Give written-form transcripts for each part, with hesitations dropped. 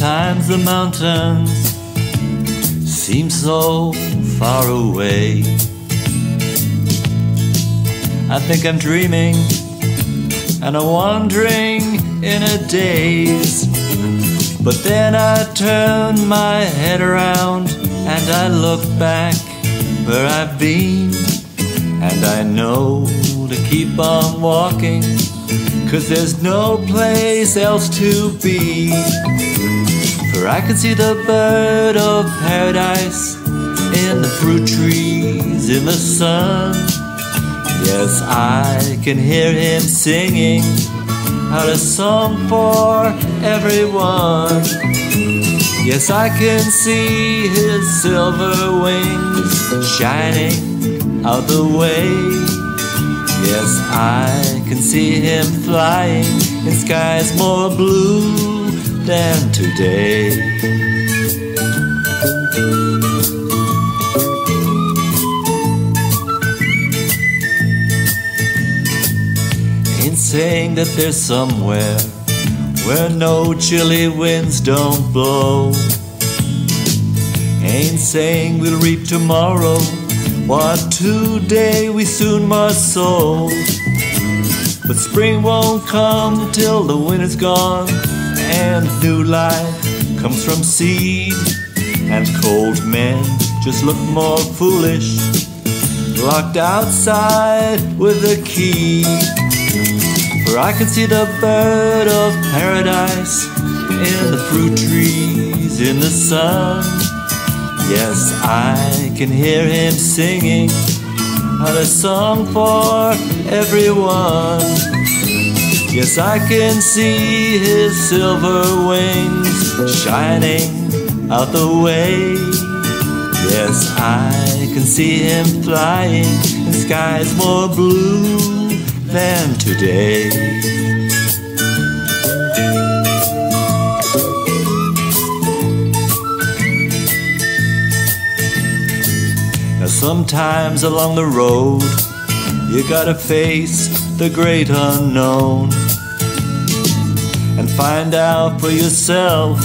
Sometimes the mountains seem so far away. I think I'm dreaming and I'm wandering in a daze. But then I turn my head around and I look back where I've been, and I know to keep on walking, 'cause there's no place else to be. For I can see the bird of paradise in the fruit trees in the sun. Yes, I can hear him singing out a song for everyone. Yes, I can see his silver wings shining out the way. Yes, I can see him flying in skies more blue than today. Ain't saying that there's somewhere where no chilly winds don't blow. Ain't saying we'll reap tomorrow what today we soon must sow. But spring won't come till the winter's gone, and new life comes from seed. And cold men just look more foolish, locked outside with a key. For I can see the bird of paradise in the fruit trees in the sun. Yes, I can hear him singing out a song for everyone. Yes, I can see his silver wings shining out the way. Yes, I can see him flying in skies more blue than today. Now sometimes along the road you gotta face the great unknown and find out for yourself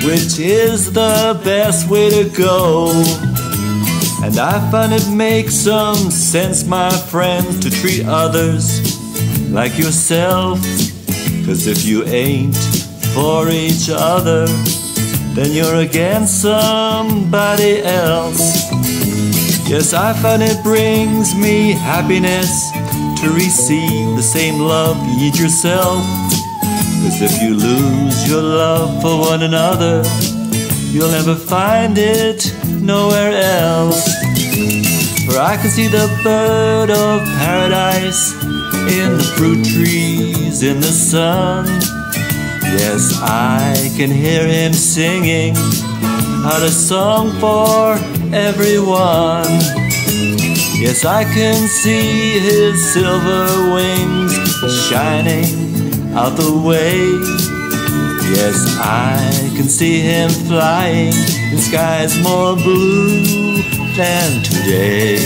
which is the best way to go. And I find it makes some sense, my friend, to treat others like yourself. 'Cause if you ain't for each other, then you're against somebody else. Yes, I find it brings me happiness to receive the same love you need yourself. 'Cause if you lose your love for one another, you'll never find it nowhere else. For I can see the bird of paradise in the fruit trees in the sun. Yes, I can hear him singing out a song for everyone. Yes, I can see his silver wings shining out the way. Yes, I can see him flying in skies more blue than today.